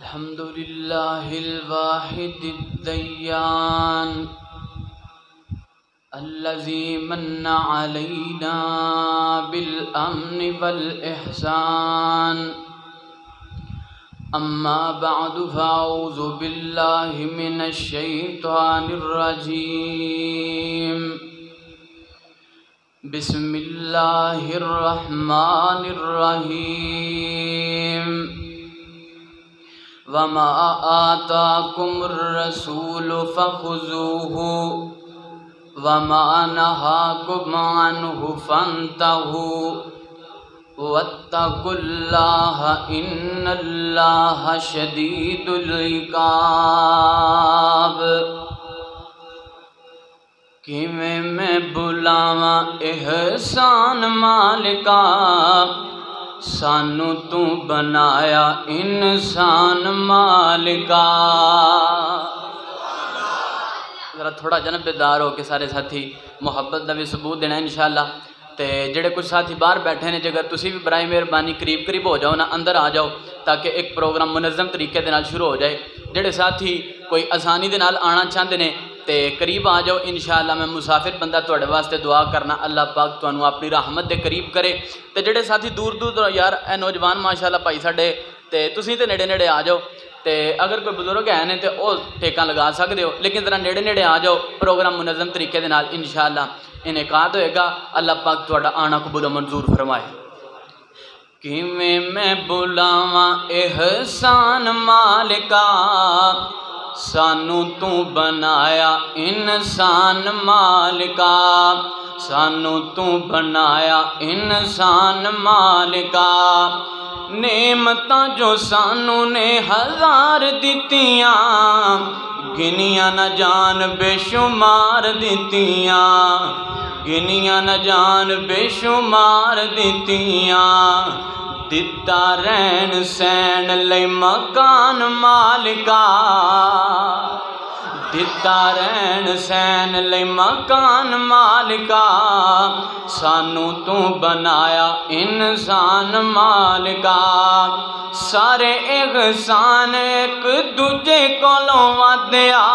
الحمد لله الواحد الديان الذي من علينا بالأمن والإحسان. أما بعد فأعوذ بالله من الشيطان الرجيم. بسم الله الرحمن الرحيم. وما آتاكم الرسول فخذوه وما نهاكم عنه فانتهوا واتقوا الله إن الله شديد العقاب. کیویں میں بلاواں احسان مالکا، سانو تو بنایا انسان مالکا. ذرا تھوڑا جنب بیدار ہو کے سارے ساتھی محبت دا بھی ثبوت دینا انشاءاللہ. تے جڑے کچھ ساتھی باہر بیٹھے نے، جگر تسی بھی برائے مہربانی قریب قریب ہو جاؤ نا، اندر آ جاؤ تاکہ ایک پروگرام منظم طریقے دے نال شروع ہو جائے. جڑے ساتھی کوئی آسانی دے نال آنا چاہتے نے تے قریب آ جاؤ انشاءاللہ. میں مسافر بندہ تواڈے واسطے دعا کرنا، اللہ پاک تانوں اپنی رحمت دے قریب کرے. تے جڑے ساتھی دور دور یار اے نوجوان ماشاءاللہ بھائی ساڈے تے تسی تے نیڑے نیڑے آ جاؤ. تے اگر کوئی بزرگ ہے نے تے او ٹیکاں لگا سکدے ہو، لیکن ذرا نیڑے نیڑے آ جاؤ. پروگرام منظم طریقے دے نال انشاءاللہ انعقاد ہوئے گا. اللہ پاک تواڈا آنا قبول و منظور فرمائے. کیویں میں بلاواں احسان مالکا، سانو تو بنایا انسان مالکا، سانو تو بنایا انسان مالکا. نعمتاں جو سانو نے ہزار دتیاں، گنیاں نہ جان بے شمار دتیاں، گنیاں نہ جان بے شمار دتیاں. دتا رہن سین لئی مکان مالکا، دتا رہن سین لئی مکان مالکا. سانو تو بنایا انسان مالکا. سارے احسان ایک دوجے کولوں ودیا،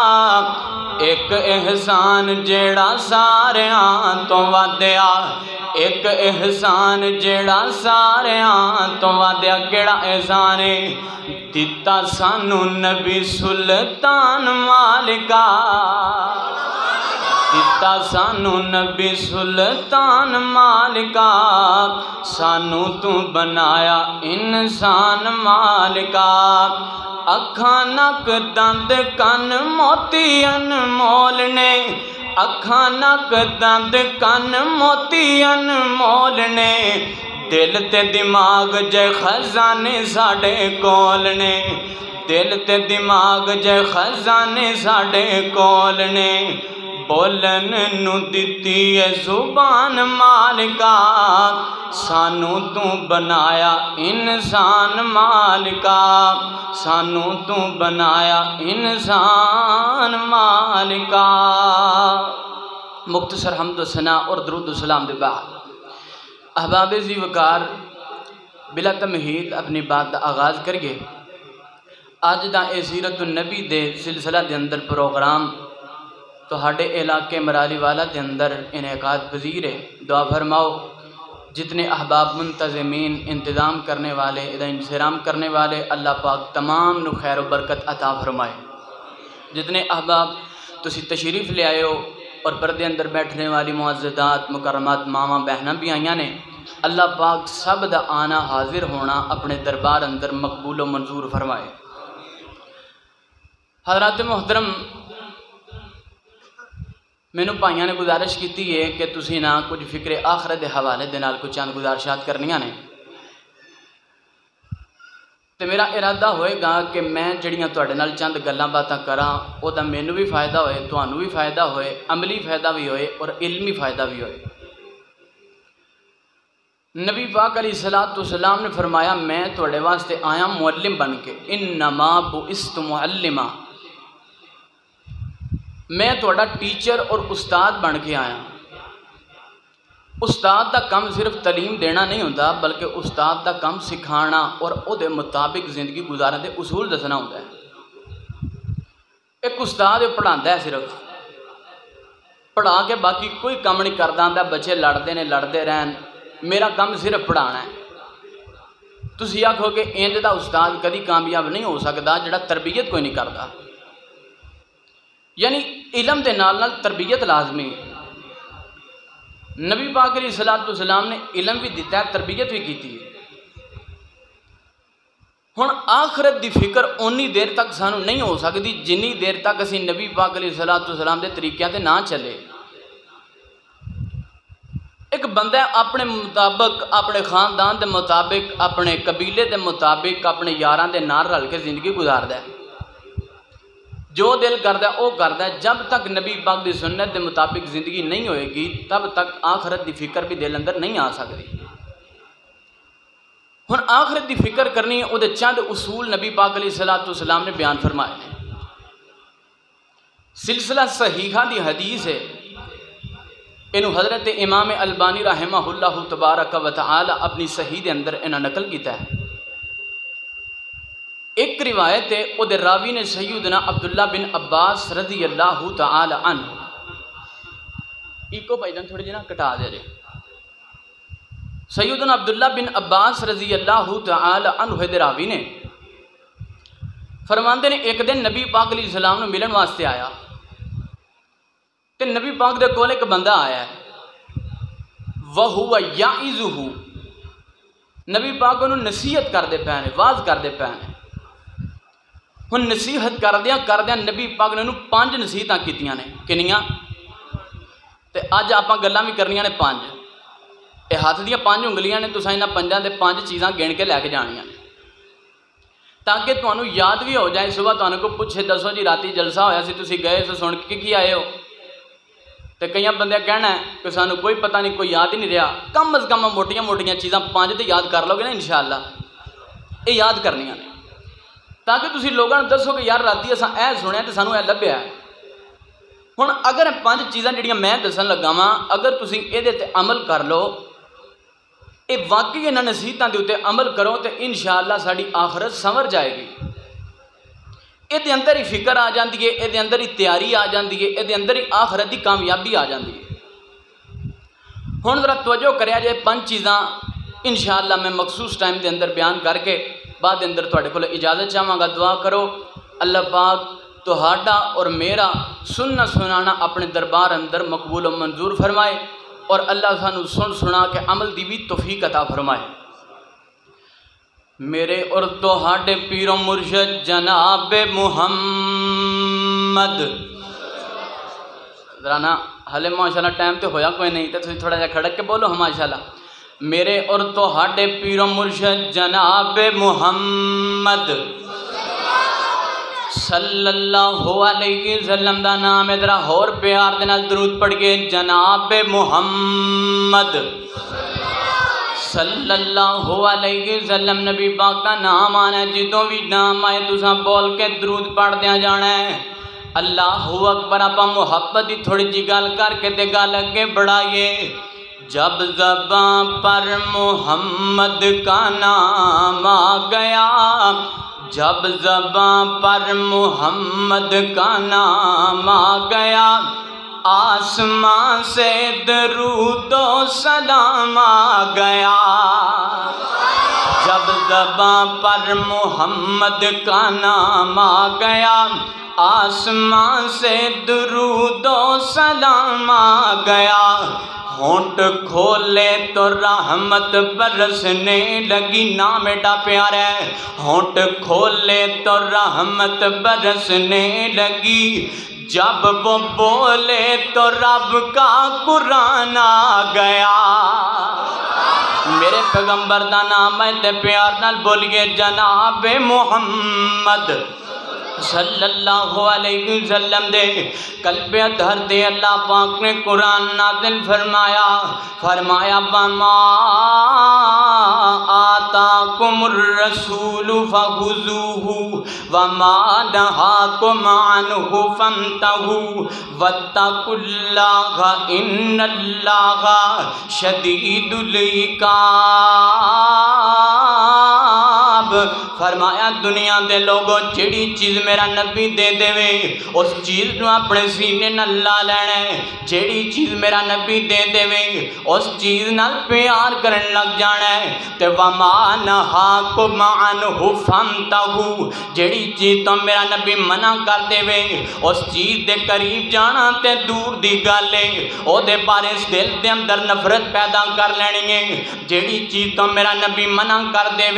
ایک احسان جیڑا ساریاں تو ودیا، ایک احسان جیڑا ساریاں تو ودیا. کیڑا احسان ہے؟ دتا سانو نبی سلطان مالکا، دتا سانو نبی سلطان مالکا. سانو تو بنایا انسان مالکا. اکھاں نک دند کن موتی انمول نے، اکھاں نک دند کن موتی انمول نے. دل تے دماغ جے خزانے ساڈے کول نے، دل تے دماغ جے خزانے ساڈے کول نے. بولن نو دتی ہے زبان مالکا، سانو تو بنایا انسان مالکا، سانو تو بنایا انسان مالکا. مختصر حمد و ثنا اور درود و سلام دے بعد احباب ذی وقار بلا تمہید اپنی بات دا آغاز کریے. آج دا اے سیرت النبی دے سلسلہ دے اندر پروگرام تہاڈے علاقے مرالی والا دے اندر انعقاد پذیر ہے. دعا فرماؤ جتنے احباب منتظمین انتظام کرنے والے انصرام کرنے والے، اللہ پاک تمام نو خیر و برکت عطا فرمائے. جتنے احباب تسی تشریف لے آئے ہو اور پردے اندر بیٹھنے والی معززات مکرمات ماما بہناں بھی آئیاں نے، اللہ پاک سب دا آنا حاضر ہونا اپنے دربار اندر مقبول و منظور فرمائے. حضرات محترم، مینوں بھائیاں نے گزارش کیتی ہے کہ تسی نا کچھ فکر آخرت دے حوالے دے نال کچھ چند گزارشات کرنیاں نے. تے میرا ارادہ ہوئے گا کہ میں جڑیاں تواڈے نال چند گلاں باتاں کراں، او دا مینوں بھی فائدہ ہوئے، تانوں بھی فائدہ ہوئے، عملی فائدہ بھی ہوئے اور علمی فائدہ بھی ہوئے. نبی پاک علیہ الصلوۃ والسلام نے فرمایا میں تواڈے واسطے آیا معلم بن کے، انما بعثت معلما، میں تھوڑا ٹیچر اور استاد بن کے آیا. استاد دا کم صرف تعلیم دینا نہیں ہوتا بلکہ استاد دا کم سکھانا اور او دے مطابق زندگی گزارن دے اصول دسنا ہوتا ہے۔ ایک استاد پڑھاندا ہے صرف پڑھا کے باقی کوئی کم نہیں کردا آندا بچے لڑتے رہن میرا کم صرف پڑھانا ہے۔ تسی آکھو کہ انج دا استاد کدی کامیاب نہیں ہو سکدا جڑا تربیت کوئی نہیں کردا۔ یعنی علم دے نال نال تربیت لازمی ہے۔ نبی پاک علیہ الصلوۃ والسلام نے علم بھی دیتا ہے تربیت بھی کیتی ہے۔ ہن آخرت دی فکر اونی دیر تک سانو نہیں ہو سکتی جنی دیر تک اسی نبی پاک علیہ الصلوۃ والسلام دے طریقے تے نہ چلے۔ ایک بندہ اپنے مطابق اپنے خاندان دے مطابق اپنے قبیلے دے مطابق اپنے یاراں دے نال رل کے زندگی گزاردا ہے، جو دل کردا ہے وہ کردا ہے۔ جب تک نبی پاک دی سنت دے مطابق زندگی نہیں ہوئے گی تب تک آخرت دی فکر بھی دل اندر نہیں آ سکتی۔ ہن آخرت دی فکر کرنی ہے، وہ چند اصول نبی پاک علیہ الصلوۃ والسلام نے بیان فرمائے ہیں۔ سلسلہ صحیحہ دی حدیث ہے، انہوں حضرت امام البانی رحمہ اللہ تبارک و تعالی اپنی صحیح دے اندر انہاں نقل کیتا ہے۔ ایک روایت ہے او دے راوی نے سیدنا عبداللہ بن عباس رضی اللہ تعالی عنہ، ایکو بھائی جان تھوڑی جی نا کٹا دے رہے، سیدنا عبداللہ بن عباس رضی اللہ تعالی عنہ دے راوی نے فرماندے نے ایک دن نبی پاک علیہ السلام نے ملن واسطے آیا تے نبی پاک دے کول ایک بندہ آیا ہے وَهُوَ يَعِظُهُ، نبی پاک انہوں نصیحت کر دے پہنے واز کر دے پہنے۔ ہن نصیحت کردیاں نبی پاک نے انہوں 5 نصیحتاں کیتیاں نے، کنیاں تے اج آپاں گلاں بھی کرنیاں نے 5، اے ہاتھ دیاں 5 انگلیاں نے، تساں انہاں 5 دے 5 چیزاں گن کے لے کے جانیاں نے تاکہ تانوں یاد بھی ہو جائے۔ صبح تانوں کو پوچھے دسو جی راتی جلسہ ہویا سی تسی گئے سے سن کے کی آئے ہو، تے کئی بندے کہنا ہے کہ سانوں کوئی پتہ نہیں کوئی یاد ہی نہیں رہا۔ کم از کم موٹیاں چیزاں 5 تے یاد کر لو گے نا انشاءاللہ، یہ یاد کرنیاں نے تاکہ تسی لوگوں نے دسو کہ یار راتی اساں اے سنیا تے سانوں اے لبھیا ہے۔ ہن اگر 5 چیزاں جڑیاں میں دسن لگا واں اگر تسی اے تے عمل کر لو، اے واقعی انہاں نصیحتاں دے اوتے عمل کرو تے انشاءاللہ ساڈی آخرت سنور جائے گی۔ اے دے اندر ہی فکر آ جاندی ہے، اے دے اندر ہی تیاری آ جاندی ہے، اے دے اندر ہی آخرت دی کامیابی آ جاندی ہے۔ ہن ذرا توجہ کریا جائے 5 چیزاں انشاءاللہ میں مخصوص ٹائم دے اندر بیان کر کے بعد اندر تواڈے کول اجازت چاہواں گا۔ دعا کرو اللہ پاک تہاڈا اور میرا سننا سنانا اپنے دربار اندر مقبول و منظور فرمائے اور اللہ سانو سن سنا کے عمل دی بھی توفیق عطا فرمائے۔ میرے اور تہاڈے پیر و مرشد جناب محمد ذرا نا حلے ماشاءاللہ ٹائم تے ہویا کوئی نہیں تے تسی تھوڑا جا کھڑک کے بولو ہم ماشاءاللہ۔ میرے اور تہاڈے پیر و مرشد جناب محمد صلی اللہ علیہ وسلم دا نام ہے، ذرا اور پیار دے نال درود پڑھ کے جناب محمد صلی اللہ علیہ وسلم۔ نبی پاک کا نام آنا ہے، جدوں بھی نام آئے تساں بول کے درود پڑھ دیا جانا ہے۔ اللہ اکبر، آپ محبت دی تھوڑی جی گل کر کے تے گل اگے بڑھائیے۔ جب زبان پر محمد کا نام آ گیا، جب زبان پر محمد کا نام آ گیا، آسمان سے درود و سلام آ گیا۔ جب زبان پر محمد کا نام آ گیا، آسمان سے درود و سلام آ گیا۔ ہونٹ کھولے تو رحمت برسنے لگی، نام ایڈا پیارا ہے۔ ہونٹ کھولے تو رحمت برسنے لگی، جب وہ بولے تو رب کا قرآن آ گیا۔ میرے پیغمبر دا نام ہے تے پیار نال بولیے جناب محمد صلی اللہ علیہ وسلم دے قلب اطہر دے اللہ پاک نے قرآن نازل فرمایا وَمَا آتاکم الرسول فخذوہ وما نہاکم عنہ فانتہوا واتقوا اللہ ان اللہ شدید العقاب۔ فرمایا دنیا دے لوگوں جیڑی چیز میرا نبی دے دے اس چیز نو اپنے سینے نال لا لینا ہے، جیڑی چیز میرا نبی دے دے اس چیز نال پیار کرن لگ جانا ہے۔ تے وما نہاکم عنہ فانتہوا، جیڑی چیز تو میرا نبی منع کر دے اس چیز دے قریب جانا تے دور دی گل ہے، او دے بارے دل دے اندر نفرت پیدا کر لینی ہے۔ جیڑی چیز تو میرا نبی منع کر دے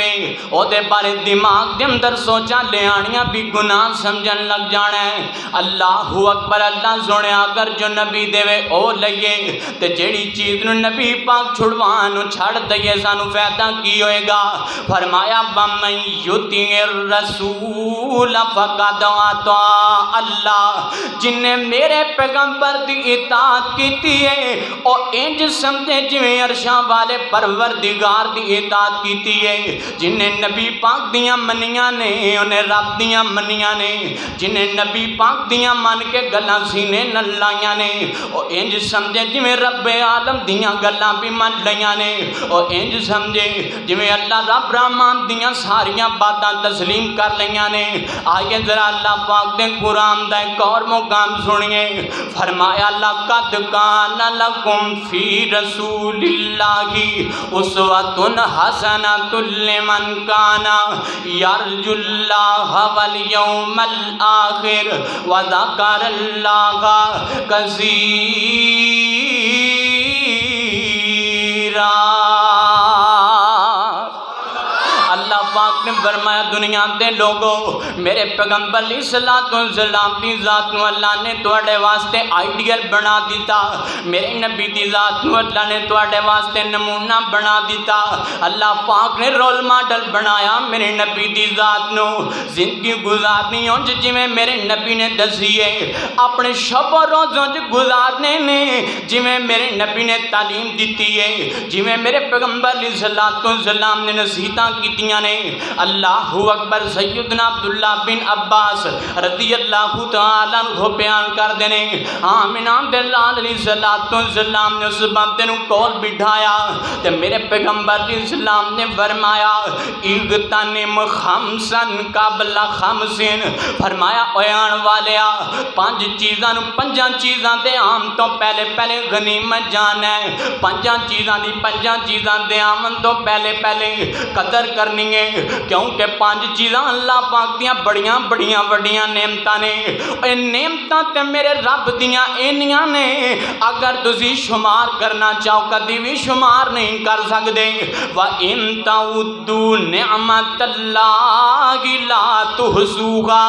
او دے بارے دماغ دے اندر سوچا لے آنیاں بھی گناہ سمجھن لگ جانا ہے۔ اللہ اکبر، اللہ سونے اگر جو نبی دے او لئیے تے جیڑی چیز نو نبی پاک چھڑوانو چھڑ دئیے سانو فائدہ کی ہوئے گا۔ فرمایا وَمَن یُطِعِ الرَّسُولَ فَقَدْ أَطَاعَ اللہ، جن نے میرے پیغمبر دی اطاعت کیتی ہے او انج سمجھے جویں عرشاں والے پروردگار دی اطاعت کیتی ہے۔ جن نے نبی پاک دیاں منیاں نے انہیں رب دیاں منیاں نے، جنہیں نبی پاک دیاں من کے گلاں سینے نال لائیاں نے او انج سمجھے جویں رب عالم دیاں گلاں بھی من لیاں نے، او انج سمجھے جویں اللہ رب رحمان دیاں ساریاں باتاں تسلیم کر لیاں نے۔ آئیے ذرا اللہ پاک دے قرآن دا ایک اور مقام سنیے۔ فرمایا لَقَدْ كَانَ لَكُمْ فِي رَسُولِ اللَّهِ أُسْوَةٌ حَسَنَةٌ لِمَنْ كَانَ يَرْجُو اللَّهَ وَالْيَوْمَ الْآخِرَ وَذَكَرَ اللَّهَ كَثِيرًا۔ اللہ پاک نے فرمایا دنیا دے لوگوں میرے پیغمبر علیہ السلام دی ذات نو اللہ نے توڑے واسطے آئیڈیل بنا دیتا، میرے نبی دی ذات نو اللہ نے توڑے واسطے نمونہ بنا دیتا۔ اللہ پاک نے رول ماڈل بنایا میرے نبی دی ذات نو زندگی گزارنی ہوں جی میں میرے نبی نے دسیے، اپنے شب و روزوں گزارنے نے جی میں میرے نبی نے تعلیم دیتی ہے، جی میں میرے پیغمبر علیہ السلام نے نصیحتاں کیتیاں نے۔ اللہ اکبر، سیدنا عبداللہ بن عباس رضی اللہ تعالیٰ عنہ بیان کر دینے آمینہ دلال علیہ السلام نے اس بندے نو کول بٹھایا تے میرے پیغمبر علیہ السلام نے فرمایا اغتنم خمسن قبل خمسن، فرمایا اویان والیا پانچ چیزاں نو پنجاں چیزاں دے آم تو پہلے غنیمت جانا ہے، پنجاں چیزاں دے آمن تو پہلے قدر کرنی ہے، کیونکہ پانچ چیزاں اللہ پاک دیاں بڑیاں وڈیاں نعمتاں نے۔ اے نعمتاں تے میرے رب دیاں اینیاں نے اگر تسی شمار کرنا چاہو کدی بھی شمار نہیں کر سکدے۔ وَإِن تَعُدُّوا نِعْمَتَ اللَّهِ لَا تُحْصُوهَا،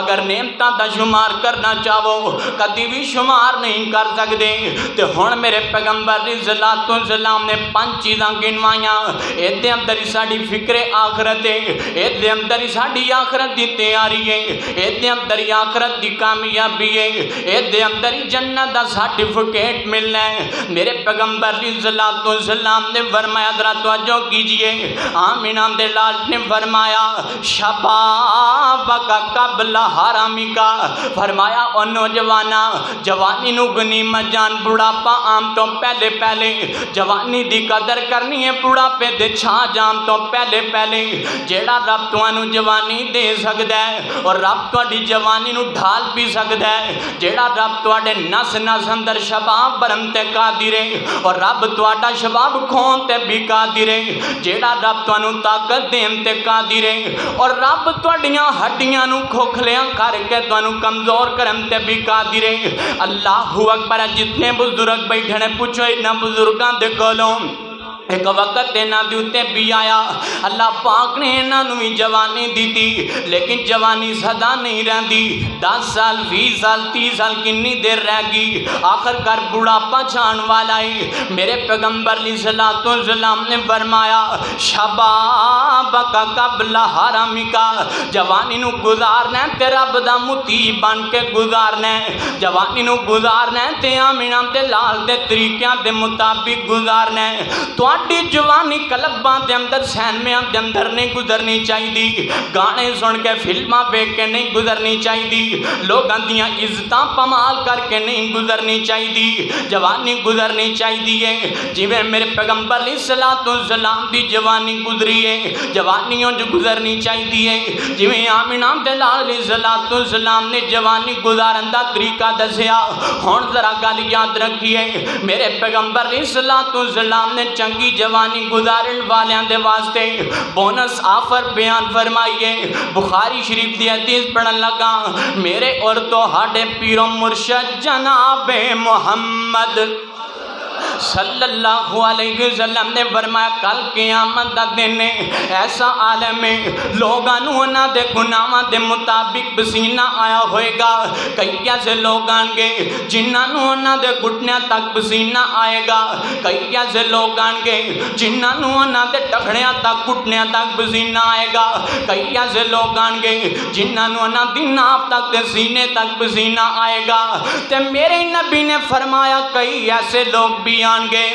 اگر نعمتاں دا شمار کرنا چاہو کدی بھی شمار نہیں کر سکدے۔ تے ہن میرے پیغمبر علیہ السلام نے پانچ چیزاں گنوائیاں، اے دے اندر ساڈی فکر آخرت ہے، اے دے اندر ساڈی آخرت دی تیاری ہے، اے دے اندر آخرت دی کامیابی ہے، اے دے اندر جنت دا سرٹیفکیٹ ملنا ہے۔ میرے پیغمبر علیہ السلام نے فرمایا ذرا توجہ کیجئے، آمینہ دلال نے فرمایا شبابک قبل حرامک، فرمایا او نوجوانا جوانی نو غنیمت جان، بڑھاپا آم تو پہلے جوانی دی قدر کرنی ہے، بڑھاپے دے چھا جان تو پہلے جیڑا رب تانوں جوانی دے سکدا ہے اور رب تہاڈی جوانی نو ڈھال بھی سکدا ہے، جیڑا رب تہاڈے نس اندر شباب برم تے قادر ہے اور رب تہاڈا شباب کھون تے بھی قادر ہے، جیڑا رب تانوں طاقت دین تے قادر ہے اور رب تہاڈیاں ہڈیاں نو کھوکھلیاں کر کے تانوں کمزور کرن تے بھی قادر ہے۔ اللہ اکبر، جتنے بزرگ بیٹھے نے پوچھو انہاں بزرگاں دے کولوں ایک وقت دینا دیوتے بھی آیا، اللہ پاک نے انہاں نو جوانی دی تھی لیکن جوانی سدا نہیں رہندی، 10 سال 20 سال 30 سال کنی دیر رہ گی، آخر کر بڑھاپا چھان والا ہے۔ میرے پیغمبر علیہ السلام نے فرمایا شبابک قبل حرامک، جوانی نو گزارنا ہے تے رب دا مطیع بن کے گزارنا ہے، جوانی نو گزارنا ہے تے آمینہ دے لال دے طریقیاں دے مطابق گزارنا ہے۔ تو تواڈی جوانی کلباں دے اندر سینمیاں دے اندر نہیں گزرنی چاہیے، گانے سن کے فلماں ویکھ کے نہیں گزرنی چاہیے، لوگاں دیاں عزتاں پمال کر کے نہیں گزرنی چاہیے، جوانی گزرنی چاہیے جویں میرے پیغمبر علیہ الصلوۃ والسلام دی جوانی گزری ہے، جوانیوں جو گزرنی چاہیے جویں آمنہ دے لال علیہ الصلوۃ والسلام نے جوانی گزارن دا طریقہ دسیا۔ ہن ذرا گل یاد رکھیے، میرے پیغمبر علیہ الصلوۃ والسلام نے چنگی جوانی گزارن والیاں دے واسطے بونس آفر بیان فرمائیے۔ بخاری شریف دی حدیث پڑھن لگا، میرے اور تہاڈے پیر و مرشد جناب محمد صلی اللہ علیہ وسلم نے فرمایا کل قیامت دا دن ایسا عالم ہے لوگانوں انہاں دے گناہاں دے مطابق پسینہ آیا ہوئے گا، کئی ایسے لوگ آن گے جنہاں انہاں دے گھٹنیاں تک پسینہ آئے گا، کئی ایسے لوگ آن گے جنہاں انہاں دے ٹخڑیاں تک گھٹنیاں تک پسینہ آئے گا، کئی ایسے لوگ آن گے جنہاں انہاں دی ناف تک تے سینے تک پسینہ آئے گا۔ تے میرے نبی نے فرمایا کئی ایسے لوگ بھی آن گے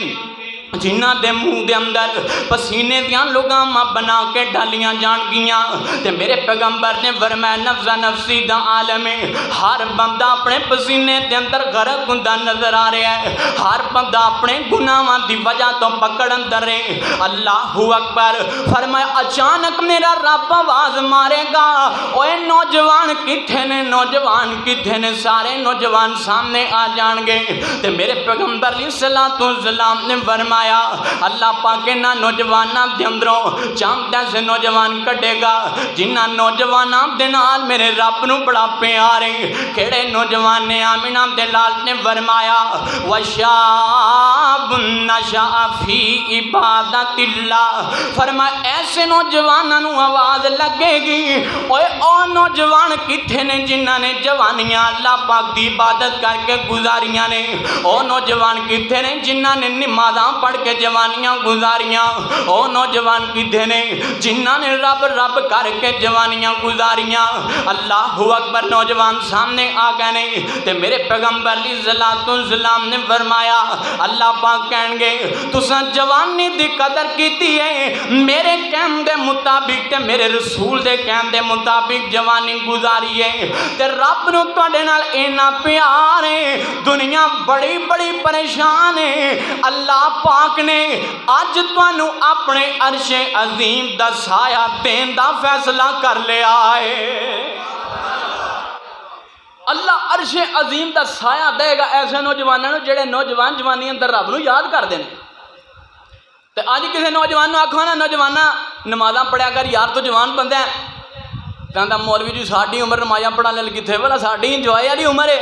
جنہ دے منہ دے اندر پسینے دیاں لگاماں بنا کے ڈالیاں جان گیاں۔ تے میرے پیغمبر نے فرمایا نفسا نفسی دا عالم ہے، ہر بندہ اپنے پسینے دے اندر غرق ہوندا نظر آ رہا ہے، ہر بندہ اپنے گناہاں دی وجہ تو پکڑ اندر ہے۔ اللہ اکبر، فرمایا اچانک میرا رب آواز مارے گا، اوے نوجوان کتھے نے، نوجوان کتھے نے، سارے نوجوان سامنے آ جان گے۔ تے میرے پیغمبر علیہ الصلوۃ والسلام نے فرمایا اللہ پاک نہ نوجواناں دے اندروں چاند ایسے نوجوان کٹے گا جنہ نوجواناں دے نال میرے رب نو بڑا پیار ہے۔ کیڑے نوجوان نے؟ آمنہ دے لال نے فرمایا وشاب نشأ فی عبادت اللہ، فرمایا ایسے نوجواناں نو آواز لگے گی اوے او نوجوان کتھے نے جنہ نے جوانیاں اللہ پاک دی عبادت کر کے گزاریاں نے، او نوجوان کتھے نے جنہ نے نمازاں پڑھ کے جوانیاں گزاریاں، او نوجوان کتھے نے جنہ نے رب رب کر کے جوانیاں گزاریاں۔ اللہ اکبر، نوجوان سامنے آ گئے نے۔ تے میرے پیغمبر علیہ الصلوۃ والسلام نے فرمایا اللہ پاک کہن گے تساں جوانی دی قدر کیتی ہے، میرے کہن دے مطابق تے میرے رسول دے کہن دے مطابق جوانی گزاری ہے، تے رب نو تواڈے نال اینا پیار ہے، دنیا بڑی بڑی پریشان ہے، اللہ پاک نے اج تانوں اپنے عرش عظیم دا سایہ دین دا فیصلہ کر لیا ہے۔ اللہ عرش عظیم دا سایہ دے گا ایسے نوجوانوں جڑے نوجوان جوانی اندر رب نو یاد کر دیں۔ تے اج کسی نوجوان نو آکھو نا نوجوانا نمازاں پڑھیا کر یار تو جوان بندہ ہے، کہندا مولوی جی ساڈی عمر نمازاں پڑھن لئی کتھے، بھلا ساڈی انجوائے والی عمر ہے،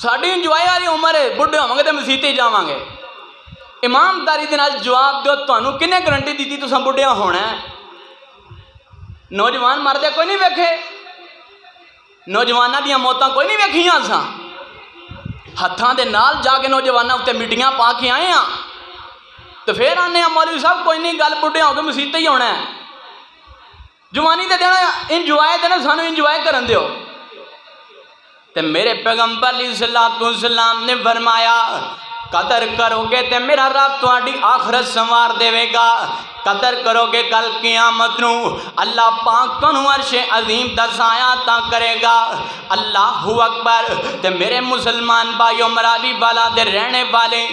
ساڈی انجوائے والی عمر ہے، بڈھے ہوواں گے تے مسیتے جاواں گے۔ ایمانداری دے نال جواب دیو تانوں کنے گارنٹی دیتی تساں بڈھیا ہونا ہے؟ نوجوان مردے کوئی نہیں ویکھے، نوجواناں دیاں موتاں کوئی نہیں ویکھیاں، اساں ہتھاں دے نال جا کے نوجواناں تے میٹنگاں پا کے آئے ہاں، تو پھر آنے ہاں مولوی صاحب کوئی نہیں گل بڈھے ہو کے مسیتے ہی ہونا ہے۔ جوانی تے دینا انجوائے دینا، سانوں انجوائے کرن دیو۔ تے میرے پیغمبر علیہ الصلوۃ والسلام نے فرمایا قدر کرو گے تے میرا رب تہاڈی آخرت سنوار دے گا، قدر کرو گے کل قیامت نو اللہ پاک تانوں عرش عظیم دا سایہ عطا کرے گا۔ اللہ اکبر، تے میرے مسلمان بھائیو مرالی والا دے رہنے والے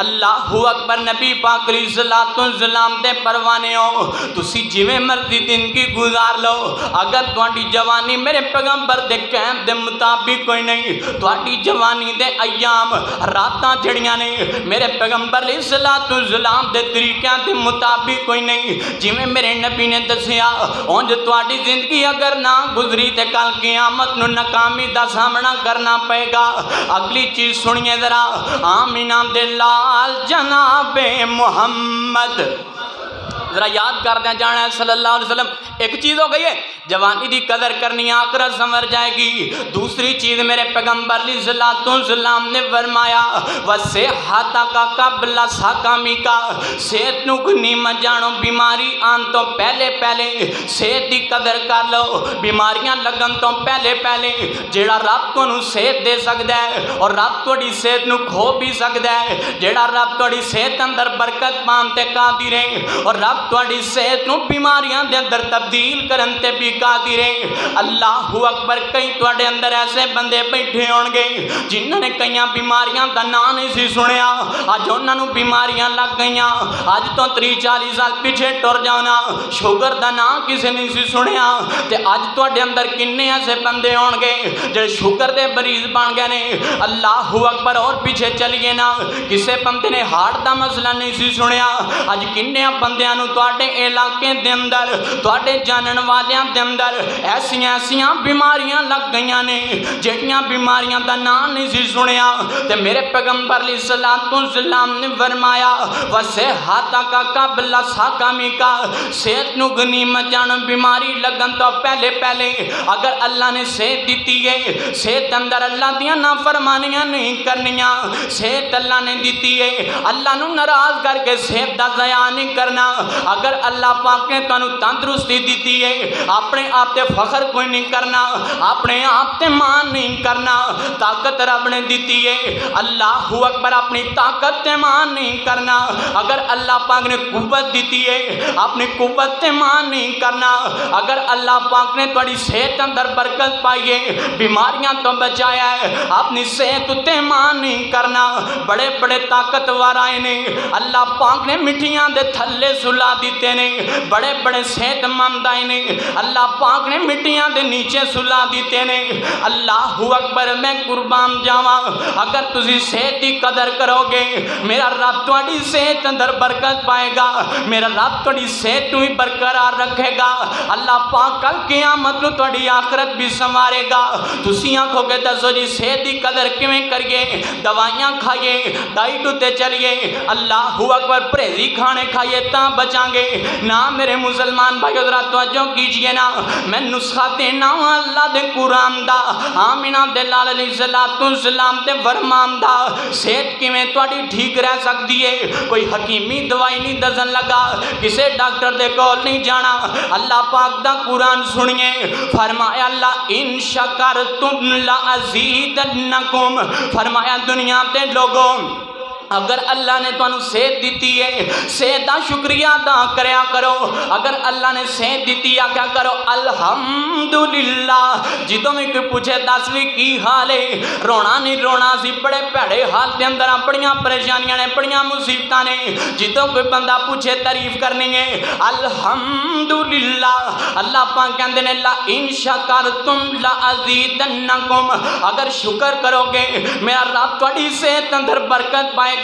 اللہ اکبر، نبی پاک علیہ الصلوۃ والسلام دے پروانے ہو، تسی جویں مرضی زندگی گزار لو، اگر تہاڈی جوانی میرے پیغمبر دے کہن دے مطابق کوئی نہیں، تہاڈی جوانی دے ایام راتاں جڑیاں نے میرے پیغمبر علیہ الصلوۃ والسلام دے طریقیاں دے مطابق کوئی نہیں، جویں میرے نبی نے دسیا اونج تہاڈی زندگی اگر نہ گزری تے کل قیامت نو ناکامی دا سامنا کرنا پے گا۔ اگلی چیز سنیے ذرا، آمینہ دے لال جناب محمد ذرا یاد کردیں جانا ہے صلی اللہ علیہ وسلم. ایک چیز ہو گئی ہے جوانی دی قدر کرنی آخرت سنور جائے گی. دوسری چیز میرے پیغمبر علیہ الصلوۃ والسلام نے فرمایا وصحتک قبل سقمک، صحت نو غنیمت جانو، بیماری آن تو پہلے پہلے صحت دی قدر کر لو. بیماریاں لگن تو پہلے پہلے جیڑا رب تانوں صحت دے سکدا ہے اور رب تہاڈی صحت نو کھو بھی سکدا ہے، جیڑا رب تہاڈی صحت اندر برکت پان تے قادر ہے اور رب تہاڈی صحت نو بیماریاں دے اندر تبدیل کرن تے بھی قادر ہے. اللہ اکبر. کئی تہاڈے اندر ایسے بندے بیٹھے ہون گے جنہاں نے کئیاں بیماریاں دا نام نہیں سی سنیا، اج انہاں نو بیماریاں لگ گئیاں. اج تو 30-40 سال پیچھے ٹر جانا، شوگر دا نام کسے نہیں سی سنیا تے اج تہاڈے اندر کنے ایسے بندے ہون گے جڑے شوگر دے مریض بن گئے نے. اللہ اکبر. اور پیچھے چلیے نا، کسے بندے نے ہارٹ دا مسئلہ نہیں سی سنیا. اج کنے بندیاں نو تہاڈے علاقے دے اندر تہاڈے جانن والیاں دے اندر ایسیاں بیماریاں لگ گئیاں نے جہڑیاں بیماریاں دا نام نہیں سی سنیا. تے میرے پیغمبر علیہ الصلوۃ والسلام نے فرمایا وصحتک قبل سقمک، صحت نو غنیمت جانو، بیماری لگن تو پہلے پہلے. اگر اللہ نے صحت دیتی ہے، صحت اندر اللہ دیاں نافرمانیاں نہیں کرنیاں. صحت اللہ نے دیتی ہے، اللہ نو ناراض کر کے صحت دا ضیاع نہیں کرنا. اگر اللہ پاک نے تانوں تندرستی دیتی ہے، اپنے آپ تے فخر کوئی نہیں کرنا، اپنے آپ تے مان نہیں کرنا. طاقت رب نے دیتی ہے، اللہ اکبر، اپنی طاقت تے مان نہیں کرنا. اگر اللہ پاک نے قوت دیتی ہے، اپنی قوت تے مان نہیں کرنا. اگر اللہ پاک نے تہاڈی صحت اندر برکت پائی ہے، بیماریاں تو بچایا ہے، اپنی صحت تے مان نہیں کرنا. بڑے بڑے طاقتور آئے نے، اللہ پاک نے مٹھیاں دے تھلے سلا دیتے نے. بڑے بڑے صحت مند آئے نے، اللہ پاک نے مٹھیاں دے نیچے سلا دیتے نے. اللہ اکبر. میں قربان جاواں، اگر تسی صحت دی قدر کرو گے میرا رب تہاڈی صحت اندر برکت پائے گا، میرا رب تہاڈی صحت بھی برقرار رکھے گا. اللہ پاک کل قیامت نو تہاڈی آخرت بھی سنوارے گا. تسی آکھو گے دسو جی صحت دی قدر کیویں کریے؟ دوائیاں کھائیے، ڈائٹ تے چلیے، اللہ اکبر، پرہیزی کھانے کھائیے تاں بچاں گے نا. میرے مسلمان بھائیو ذرا توجہ کیجئے نا، میں نسخہ دینا ہوں اللہ دے قرآن دا، آمینہ دے لال علیہ السلام دے فرمان دا. صحت کیویں تہاڈی ٹھیک رہ سکتی ہے؟ کوئی حکیمی دوائی نہیں دسن لگا، کسے ڈاکٹر دے کول نہیں جانا. اللہ پاک دا قرآن سنیے، فرمایا اللہ ان شکرتم لازیدنکم، فرمایا دنیا تے لوگوں اگر اللہ نے تانوں صحت دیتی ہے، صحت دا شکریہ ادا کریا کرو. اگر اللہ نے صحت دیتی ہے کیا کرو؟ الحمدللہ. جدوں میں کوئی پوچھے دسویں کی حال ہے، رونا نہیں رونا سی، بڑے پیڑے حال دے اندر بڑیاں پریشانیاں نے، بڑیاں مصیبتاں نے. جدوں کوئی بندہ پوچھے تعریف کرنی ہے الحمدللہ. اللہ پاک کہندے نے لا ان شکرتم لازیدنکم، اگر شکر کرو گے میرا رب تہاڈی صحت اندر برکت پائے گا.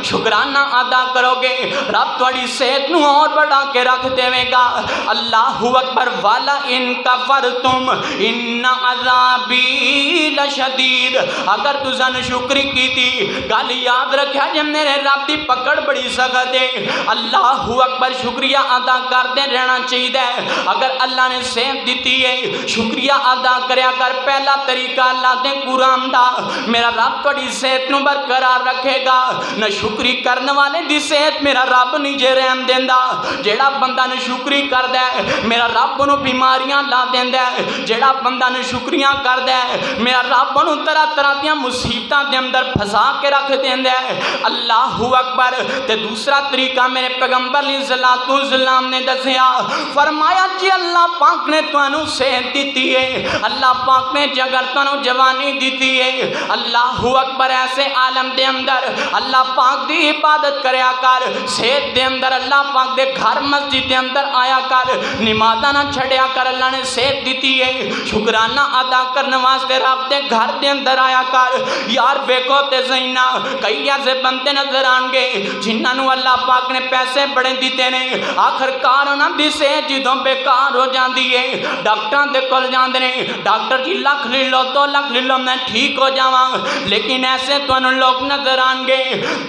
شکرانہ ادا کرو گے رب تہاڈی صحت نو اور بڑھا کے رکھ دے گا. اللہ اکبر. والا ان کفرتم ان عذابی لشدید، اگر تساں نے شکری کیتی گل یاد رکھیا جے میرے رب دی پکڑ بڑی سخت ہے. اللہ اکبر. شکریہ ادا کرتے رہنا چاہیے. اگر اللہ نے صحت دیتی ہے شکریہ ادا کریا کر. پہلا طریقہ اللہ دے قرآن دا، میرا رب تہاڈی صحت نو برقرار رکھے گا. نہ شکری کرنے والے دی صحت میرا رب نہیں جے رحم دیندا. جیڑا بندہ نے شکری کردا ہے میرا رب انہوں بیماریاں لا دیندا ہے. جیڑا بندہ نے شکریاں کردا ہے میرا رب انہوں طرح طرح دیاں مصیبتاں دے اندر پھسا کے رکھ دیندا ہے. اللہ اکبر. تے دوسرا طریقہ میرے پیغمبر علیہ الصلوۃ والسلام نے دسیا، فرمایا جی اللہ پاک نے تانوں صحت دیتی ہے، اللہ پاک نے جگر تانوں جوانی دیتی ہے، اللہ اکبر، ایسے عالم دے اندر اللہ پاک دی عبادت کریا کر. صحت دے اندر اللہ پاک دے گھر مسجد دے اندر آیا کر، نمازاں نہ چھڑیا کر. اللہ نے صحت دیتی ہے، شکرانہ ادا کرنے واسطے رب دے گھر دے اندر آیا کر. یار ویکھو تے زینا کئی ایسے بندے نظر آن گے جنہاں نو اللہ پاک نے پیسے بڑے دیتے نے، آخر کار انہاں دی صحت جدوں بیکار ہو جاندی ہے ڈاکٹراں دے کول جاندے نے، ڈاکٹر جی 1 لاکھ لے لو 2 لاکھ لے لو میں ٹھیک ہو جاواں. لیکن ایسے تانوں لوگ نظر آن گے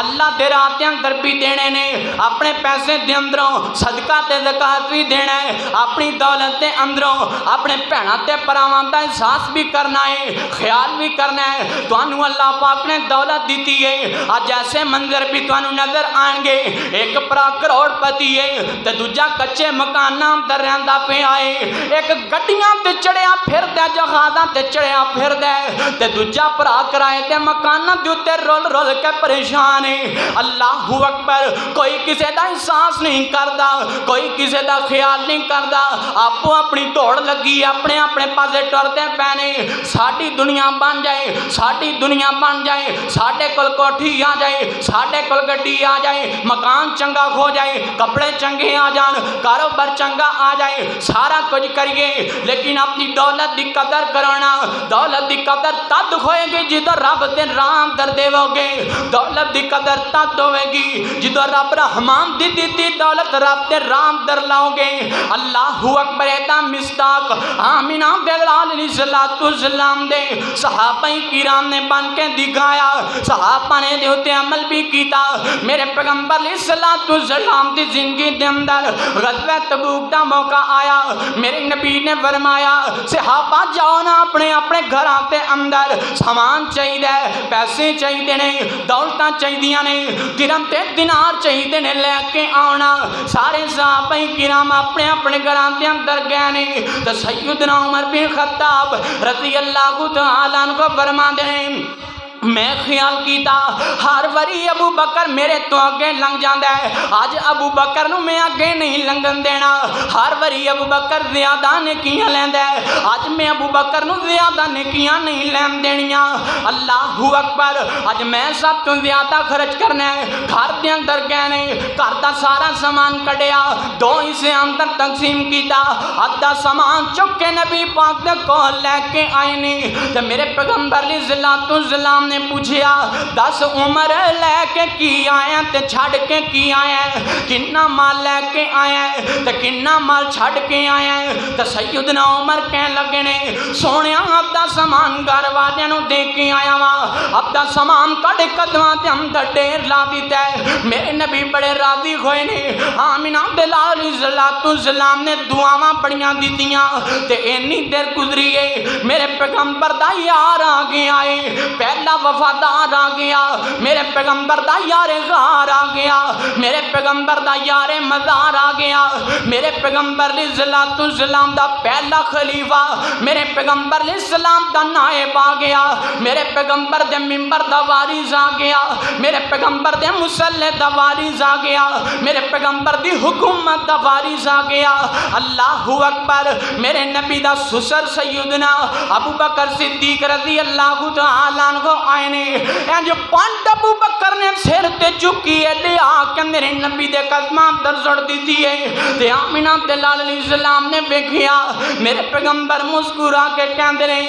اللہ دے راہ تے اندر بھی دینے نے، اپنے پیسے دے اندروں صدقہ تے زکات بھی دینا ہے، اپنی دولت دے اندروں اپنے بھیناں تے پراواں دا احساس بھی کرنا ہے، خیال بھی کرنا ہے۔ تانوں اللہ پاک نے دولت دیتی ہے، اج ایسے منظر بھی تانوں نظر آن گے، ایک پرا کروڑ پتی ہے تے دوجا کچے مکاناں اندر رہندا پیا ہے، ایک گڈیاں تے چڑھیا پھردا، جہازاں تے چڑھیا پھردا تے دوجا پرا کرائے تے مکاناں دے اوتے رول رول کے پریشان ہے۔ اللہ اکبر، کوئی کسے دا احساس نہیں کردا، کوئی کسے دا خیال نہیں کردا، آپو اپنی دوڑ لگی، اپنے اپنے پاسے ٹرتے پینے، ساڈی دنیا بن جائے، ساڈی دنیا بن جائے، ساڈے کول کوٹھی آ جائے، ساڈے کول گڈی آ جائے، مکان چنگا ہو جائے، کپڑے چنگے آ جان، کاروبار چنگا آ جائے، سارا کچھ کریے، لیکن اپنی دولت دی قدر کرنا، دولت دی قدر تد ہوئے گی جدو رب دے رام در دیو گے، دولت دی قدر تد ہوئے گی جدو رب رحمان دی دیتی دولت رب دے رام در لاؤ گے۔ اللہ اکبر، ایتا مصداق آمینہ بلال علیہ السلام دے صحابہ کرام نے بن کے دکھایا، صحابہ نے دے ہوتے عمل بھی کیتا۔ میرے پیغمبر علیہ السلام دی زندگی دے اندر غزوہ تبوک دا موقع آیا، میرے نبی نے فرمایا صحابہ جاؤ نا اپنے اپنے گھراں تے اندر، سامان چاہیے، پیسے چاہیے نے، دولتاں چاہیے نے، درہم تے دینار چاہیے نے، لے کے آنا۔ سارے صحابہ کرام اپنے اپنے گھراں تے اندر گئے نے، تو سیدنا عمر بن خطاب رضی اللہ تعالیٰ عنہ کو فرما دے، میں خیال کیتا ہر وری ابو بکر میرے تو اگے لنگ جاندا ہے، آج ابو بکر نو میں اگے نہیں لنگن دینا، ہر وری ابو بکر زیادہ نیکیاں لیندا ہے، آج میں ابو بکر نو زیادہ نیکیاں نہیں لین دینیاں۔ اللہ اکبر، آج میں سب تو زیادہ خرچ کرنا ہے۔ گھر دے اندر گئے نے، گھر دا سارا سامان کڈیا، دو حصے اندر تقسیم کیتا، آدھا سامان چک کے نبی پاک دے کول لے کے آئے نے، تے میرے پیغمبر علیہ السلام نے پوچھیا 10 عمر لے کے کی آیا تے چھڑ کے کی آیا ہے، کنا مال لے کے آیا ہے تے کنا مال چھڑ کے آیا ہے؟ تے سیدنا عمر کہنے لگے نے سونیا اپنا سامان گھر والے نو دے کے آیا وا، اپنا سامان تھوڑے قدماں تے اندر ڈھیر لا دیتا ہے۔ میرے نبی بڑے راضی ہوئے نے، آمینہ بلال علیہ السلام نے دعاواں بڑیاں دیتیاں تے اینی دیر گزری ہے، میرے پیغمبر دا یار آ گیا ہے، پہلا وفادار آ گیا، میرے پیغمبر دا یار غار آ گیا، میرے پیغمبر دا یار مزار آ گیا، میرے پیغمبر علیہ السلام دا پہلا خلیفہ، میرے پیغمبر علیہ السلام دا نائب آ گیا، میرے پیغمبر دے منبر دا وارث آ گیا، میرے پیغمبر دے مصلی دا وارث آ گیا، میرے پیغمبر دی حکومت دا وارث آ گیا۔ اللہ اکبر، میرے نبی دا سسر سیدنا ابو بکر صدیق رضی اللہ تعالیٰ عنہ آئے نے، جو پانڈ ابو بکر نے سر تے چکی ہے لے آ کے میرے نبی دے قدماں در زڑ دیتی ہے، تے آمینہ بلال علیہ السلام نے دیکھیا، میرے پیغمبر مسکرا کے کہندے نے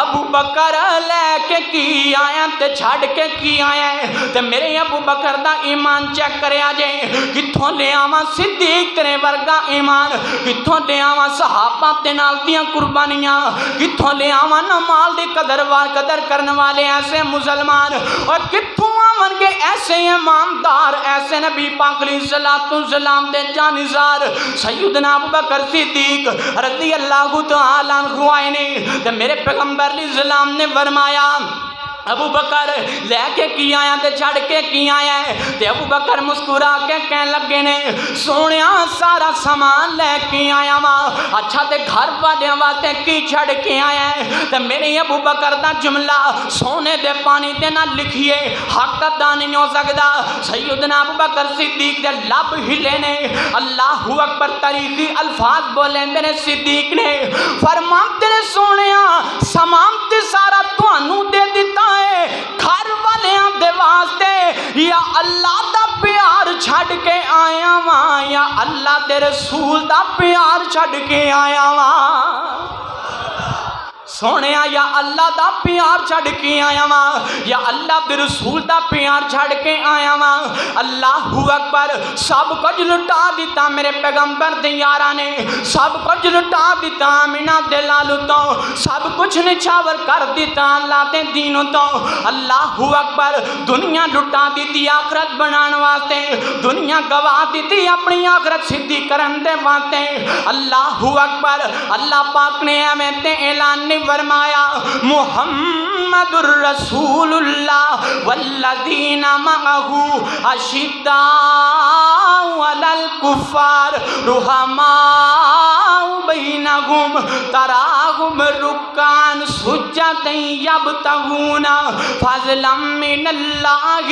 ابو بکر لے کے کی آیا تے چھڑ کے کی آیا ہے، تے میرے ابو بکر دا ایمان چیک کریا جے، کتھوں لے آواں صدیق تیرے ورگا ایمان، کتھوں لے آواں صحابہ تے نال دیاں قربانیاں، کتھوں لے آواں مال دی قدر کرنے والے ایسے مسلمان، اور کتھوں آون کے ایسے ایماندار، ایسے نبی پاک علیہ السلام دے جانثار سیدنا ابو بکر صدیق رضی اللہ تعالیٰ عنہ آئے نے، تے میرے پیغمبر علیہ السلام نے فرمایا ابو بکر لے کے کی آیا تے چھڑ کے کی آیا ہے؟ تے ابو بکر مسکرا کے کہنے لگے نے سونیا سارا سامان لے کے آیا ماں، اچھا تے گھر والے واسطے کی چھڑ کے آیا ہے؟ تے میرے ابو بکر دا جملہ سونے دے پانی تے نہ لکھیے حق ادا نہیں ہو سکتا۔ سیدنا ابو بکر صدیق دے لب ہلے نے، اللہ اکبر، تاریخی الفاظ بولے میرے صدیق نے، فرماتے نے سونیا سامان تے سارا تانوں دے دیتا گھر والیاں دے واسطے، یا اللہ دا پیار چھڑ کے آیا وہاں، یا اللہ دے رسول دا پیار چھڑ کے آیا وہاں۔ سونے یا اللہ دا پیار چھڑ کے آیا وا یا اللہ دے رسول دا پیار چھڑ کے آیا وا اللہ اکبر سب کچھ لٹا دیتا میرے پیغمبر دے یاراں نے سب کچھ لٹا دیتا آمینہ دے لالو تو سب کچھ نچھاور کر دیتا اللہ دے دینوں تو اللہ اکبر دنیا لٹا دیتی آخرت بنان واسطے دنیا گواہ دیتی اپنی آخرت سدھی کرن دے واسطے اللہ اکبر اللہ پاک نے ہمیں تے اعلان فرمایا محمد الرسول اللہ والذین معہ اشداء علی الکفار رحماء بینہم تراہم رکعا سجدا یبتغون فضلا من اللہ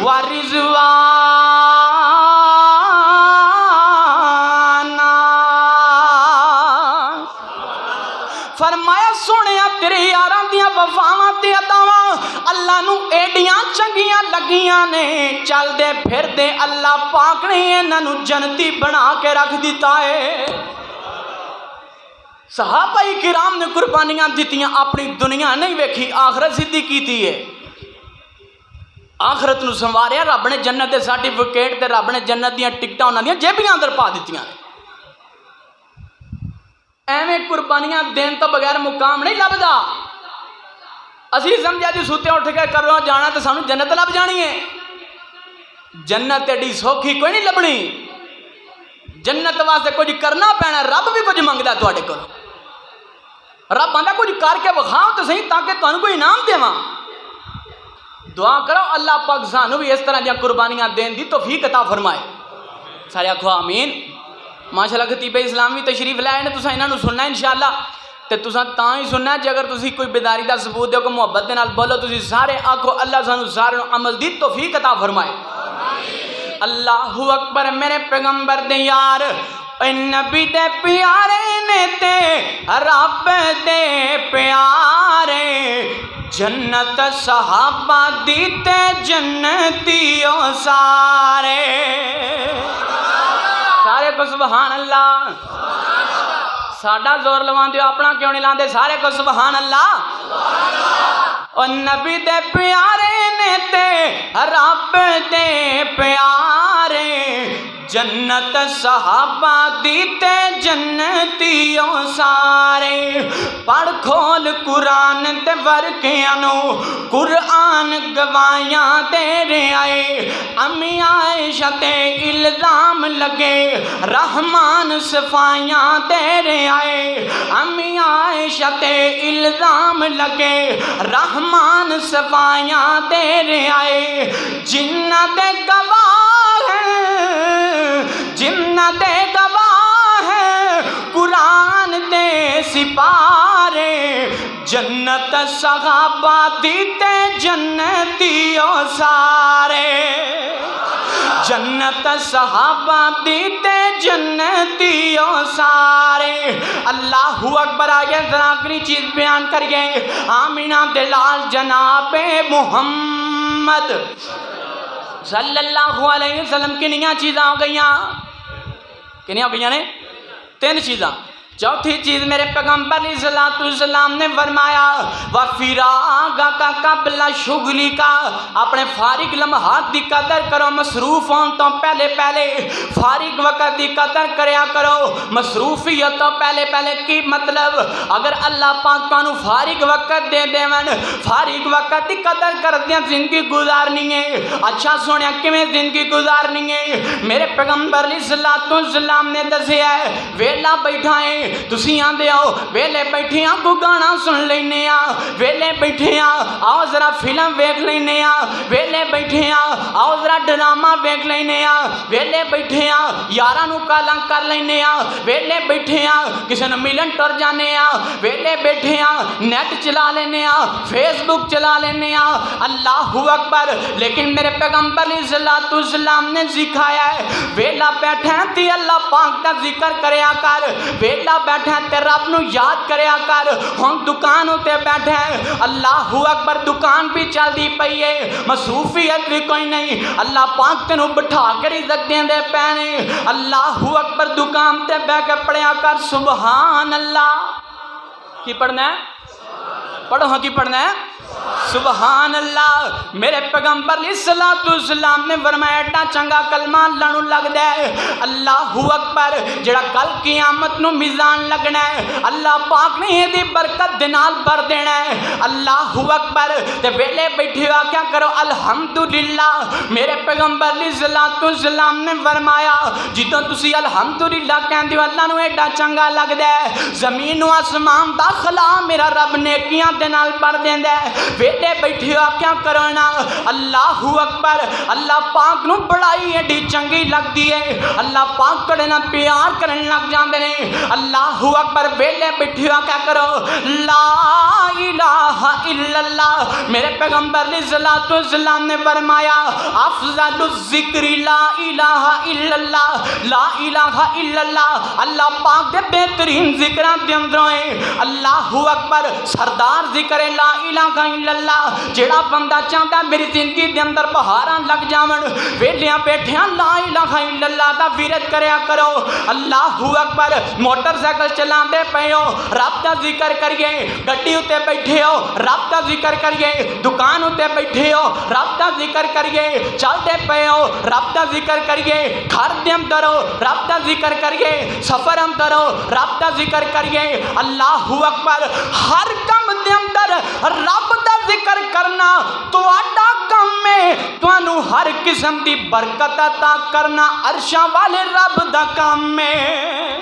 ورضوانا فرمایا سونیا تیرے یاراں دیاں وفاواں تے عطاواں اللہ نو ایڈیاں چنگیاں لگیاں نے چل دے پھر دے اللہ پاک نے انہاں نو جنتی بنا کے رکھ دیتا ہے صحابہ کرام نے قربانیاں دیتیاں اپنی دنیا نہیں ویکھی آخرت سدھی کیتی ہے آخرت نو سنواریا رب نے جنت دے سرٹیفکیٹ تے رب نے جنت دیاں ٹکٹاں انہاں دیاں جیبیاں اندر پا دیتیاں ایویں قربانیاں دین تو بغیر مقام نہیں لبدا اسی سمجھا جی سوتے اٹھ کے کرو جانا تو سانو جنت لب جانی ہے جنت ایڈی سوکھی کوئی نہیں لبنی جنت واسطے کچھ کرنا پینا رب بھی کچھ منگدا تواڈے کول رب آندا کچھ کر کے وکھاؤ تو صحیح تاکہ تانوں کوئی انعام دیواں دعا کرو اللہ پاک سانو بھی اس طرح دی قربانیاں دین دی توفیق عطا فرمائے سارے آکھو آمین ماشاءاللہ خطیب اسلام بھی تشریف لائے نے تساں انہاں نو سننا انشاءاللہ تے تساں تاں ہی سننا جے اگر تسی کوئی بیداری دا ثبوت دیو کو محبت دے نال بولو تسی سارے آکھو اللہ سانو سارے عمل دی توفیق عطا فرمائے اللہ اکبر میرے پیغمبر دے یار اے نبی دے پیارے نے تے رب دے پیارے جنت صحابہ دیتے جنتیوں سارے سارے کو سبحان اللہ ساڈا زور لوان دیو اپنا کیوں نہیں لاندے سارے کو سبحان اللہ اور نبی دے پیارے نے تے رب دے پیارے جنت صحابہ دیتے جنتیوں سارے پڑھ کھول قرآن تے ورکیاں نو قرآن گوائیاں تیرے آئے امی عائشہ تے الزام لگے رحمان صفائیاں تیرے آئے امی عائشہ تے الزام لگے رحمان صفائیاں تیرے آئے جنہ دے گواہ جنہ دے گواہ ہے قرآن دے سپارے جنت صحابہ دیتے جنتیوں سارے جنت صحابہ دیتے جنتیوں سارے اللہ اکبر آگے ذرا اگلی چیز بیان کریے آمینہ دلال جناب محمد صلی اللہ علیہ وسلم کنیاں چیزاں ہو گئیاں کنیاں ہو گئیاں نے 3 چیزاں چوتھی چیز میرے پیغمبر علیہ السلام نے فرمایا وَفِرَاغَكَ قَبْلَ شُغْلِكَ اپنے فارغ لمحات دی قدر کرو مصروف ہون تو پہلے پہلے فارغ وقت دی قدر کریا کرو مصروفیت تو پہلے پہلے کی مطلب اگر اللہ پاک تانوں فارغ وقت دے دیون فارغ وقت دی قدر کردیاں زندگی گزارنی ہے اچھا سونیا کیویں زندگی گزارنی ہے میرے پیغمبر علیہ السلام نے دسیا ہے ویلا بیٹھا ہے تسی آندے آؤ ویلے بیٹھے ہاں کو گانا سن لینے ویلے بیٹھے ہاں آؤ ذرا فلم ویکھ لینے ویلے بیٹھے ہاں آؤ ذرا ڈرامہ ویکھ لینے ویلے بیٹھے ہاں یاراں نو کالاں کر لینے ویلے بیٹھے ہاں کسے نوں ملن ٹر جانے ویلے بیٹھے ہاں نیٹ چلا لینے فیس بک چلا لینے اللہ اکبر لیکن میرے پیغمبر علیہ السلام نے سکھایا ہے ویلا بیٹھے تے اللہ پاک دا ذکر کریا کر ویلا بیٹھے تے رب نو یاد کریا کر ہن دکان تے بیٹھے اللہ اکبر دکان بھی چل دی پئی ہے مصروفیت بھی کوئی نہیں اللہ پاک تینوں بٹھا کے رزق دیندے پینے اللہ اکبر دکان تے بیٹھ کے پڑھیا کر سبحان اللہ کی پڑھنا ہے پڑھو ہاں کی پڑھنا ہے سبحان اللہ میرے پیغمبر علیہ الصلوۃ والسلام نے فرمایا ایڈا چنگا کلمہ اللہ نو لگدا ہے اللہ اکبر جڑا کل قیامت نو میزان لگنا ہے اللہ پاک نے یہ دی برکت دے نال بھر دینا ہے اللہ اکبر تے ویلے بیٹھے ہو کیا کرو الحمدللہ میرے پیغمبر علیہ الصلوۃ والسلام نے فرمایا جدوں تسی الحمدللہ کہندے ہو اللہ نو ایڈا چنگا لگدا ہے زمین و آسمان دا خلا میرا رب نیکیاں دے نال بھر دیندا ہے ویلے بیٹھے ہو کیا کرنا اللہ اکبر اللہ پاک نو بڑائی ایڈی چنگی لگدی ہے اللہ پاک کڑے نہ پیار کرن لگ جاندے نے اللہ اکبر ویلے بیٹھے ہو کیا کرو لا الہ الا اللہ میرے پیغمبر علیہ الصلوۃ والسلام نے فرمایا افضل الذکر لا الہ الا اللہ لا الہ الا اللہ اللہ پاک دے بہترین ذکراں دے اندروں ہے اللہ اکبر سردار ذکر ہے لا الہ الا اللہ جڑا بندہ چاہتا میری زندگی دے اندر بہاراں لگ جاون ویلیاں بیٹھیاں لا الہ الا اللہ دا ورد کریا کرو اللہ اکبر موٹر سائیکل چلاندے پئے ہو رب دا ذکر کریے گڈی اتے بیٹھے ہو رب دا ذکر کریے دکان اتے بیٹھے ہو رب دا ذکر کریے چلتے پئے ہو رب دا ذکر کریے گھر دے اندر ہو رب دا ذکر کریے سفر اندر ہو رب دا ذکر کریے اللہ اکبر ہر کم دے اندر رب دا ذکر کرنا تواڈا کم ہے تانوں ہر قسم دی برکت عطا کرنا عرشاں والے رب دا کام ہے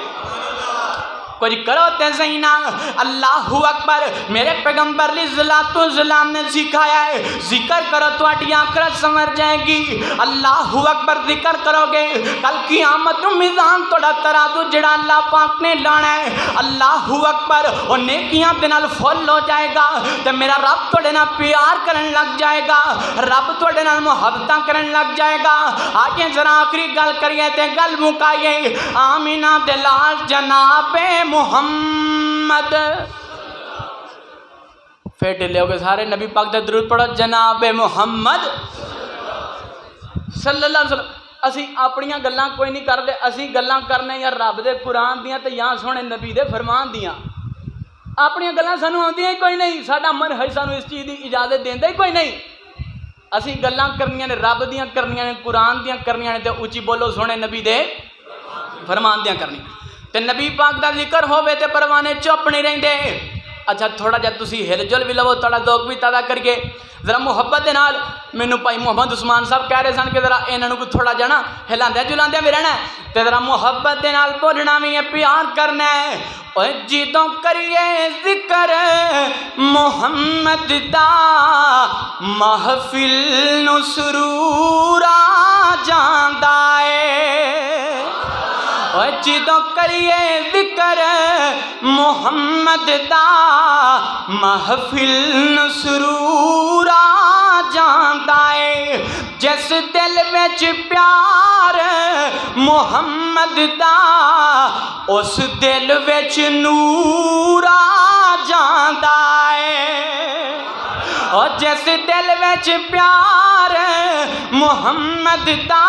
کچھ کرو تے زینا اللہ اکبر میرے پیغمبر علیہ الصلوۃ والسلام نے سکھایا ہے ذکر کرو تواڈی آخرت سنور جائے گی اللہ اکبر ذکر کرو گے کل قیامت نو میزان تہاڈا ترازو جڑا اللہ پاک نے لانا ہے اللہ اکبر او نیکیاں دے نال فل ہو جائے گا تے میرا رب تہاڈے نال پیار کرن لگ جائے گا رب تہاڈے نال محبتاں کرن لگ جائے گا آگے ذرا آخری گل کریے تے گل مکائیے آمینہ دے لال جناب محمد پھر ڈلے ہو گئے سارے نبی پاک دے درود پڑھو جناب محمد صلی اللہ علیہ وسلم اسی اپنیاں گلاں کوئی نہیں کردے اسی گلاں کرنے یا رب دے قرآن دیاں تے یا سونے نبی دے فرمان دیاں اپنیاں گلاں سانو آندیاں ہی کوئی نہیں ساڈا منہج سانو اس چیز دی اجازت دیندا ہی کوئی نہیں اسی گلاں کرنیاں نے رب دیاں کرنیاں نے قرآن دیاں کرنیاں نے تے اونچی بولو سونے نبی دے فرمان دیاں کرنیاں تے نبی پاک دا ذکر ہوئے تے پروانے چپ نہیں رہندے اچھا تھوڑا جا تسی ہل جل بھی لو تھوڑا ذوق بھی تازہ کر کے ذرا محبت دے نال مینوں بھائی محمد عثمان صاحب کہہ رہے سن کہ ذرا انہاں نوں تھوڑا جا نا ہلاندے جلاندے بھی رہنا تے ذرا محبت دے نال بولنا بھی ہے پیار کرنا ہے اوے جدوں کریے ذکر محمد دا محفل نو سرور آ جاندا اے جدوں کریے ذکر محمد دا محفل نو سرور آ جاندا اے جس دل وچ پیار محمد دا اس دل وچ نور آ جاندا اے اور جس دل وچ پیار محمد دا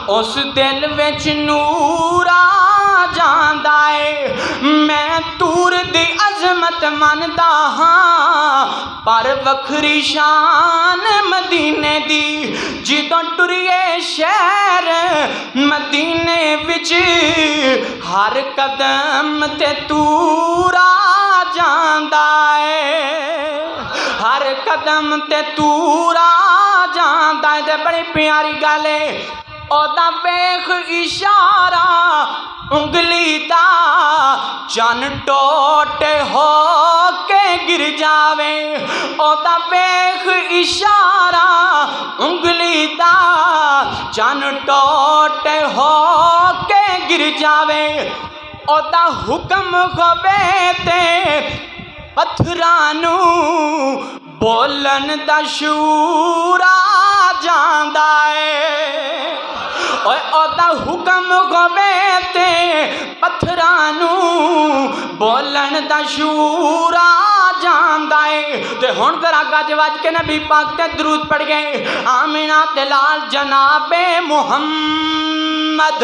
اس دل وچ نور آ جاندا اے میں تور دی عظمت مندا ہاں پر وکھری شان مدینے دی جدوں ٹریے شہر مدینے وچ ہر قدم تے تور آ جاندا اے ہر قدم تے تور آ جاندا اے تے بڑی پیاری گل ہے او دا ویکھ اشارہ انگلی دا چن ٹوٹ ہو کے گر جاوے او دا ویکھ اشارہ انگلی دا چن ٹوٹ ہو کے گر جاوے او دا حکم ہوے تے پتھرانو بولن دا شعور آ جاندا اے اوے او دا حکم ہوے تے پتھرانو بولن دا شعور آ جاندا اے تے ہن ذرا گج وج کے نبی پاک تے درود پڑھ گئے آمینہ تے لال جناب محمد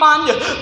5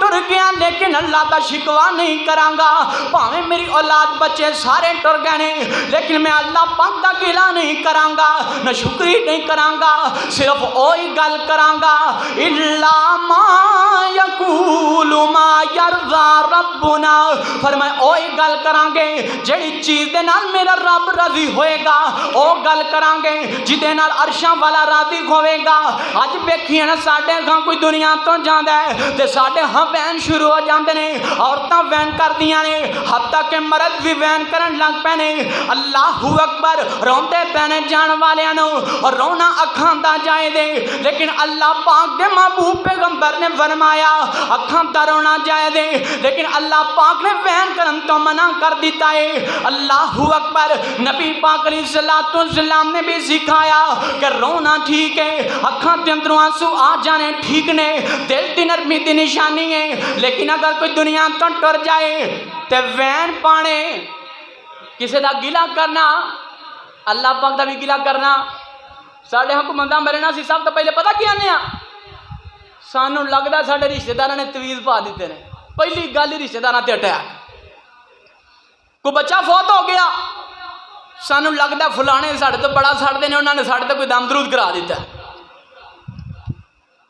ٹر گیا لیکن اللہ دا شکوا نہیں کرانگا، پاویں میری اولاد بچے سارے ٹر گئے نے لیکن میں اللہ پاک دا گلا نہیں کرانگا، نہ شکری نہیں کرانگا، صرف اوہی گل کرانگا الا ما یقول ما یرضا ربنا، فرمائے اوہی گل کرانگے جڑی چیز دے نال میرا رب راضی ہوئے گا، او گل کرانگے جدے نال عرشاں والا راضی ہوئے گا۔ اج ویکھیے نا ساڈے گاں کوئی دنیا تو جاندا ہے تے ساڈے ہاں وین شروع ہو جاندے نے، عورتاں وین کردیاں نے، حتیٰ کہ مرد بھی وین کرن لگ پے نے۔ اللہ اکبر، روندے پینے جان والیاں نو اور رونا اکھاں دا جائے دے، لیکن اللہ پاک دے محبوب پیغمبر نے فرمایا اکھاں دا رونا جائے دے، لیکن اللہ پاک نے وین کرن تو منع کر دیتا ہے۔ اللہ اکبر، نبی پاک علیہ السلام نے بھی سکھایا کہ رونا ٹھیک ہے، اکھاں دے اندروں آنسو آ جانے ٹھیک نے، دل دی نرمی دی نشانی ہے، لیکن اگر کوئی دنیا تو ٹر جائے تے وین پانے کسی دا گلا کرنا، اللہ پاک دا بھی گلا کرنا۔ ساڑھے حکومتاں میرے نا سی سب تو پہلے پتہ کیا آنے سانوں لگدا ساڑھے رشتہ داراں نے تویز پا دیتے ہیں، پہلی گل رشتہ داراں تے اٹیک، کوئی بچہ فوت ہو گیا سانوں لگدا فلانے ساڑھے تو بڑا ساڑھتے ہیں، انہوں نے ساڑھے تو کوئی دم درود کرا دیتا ہے،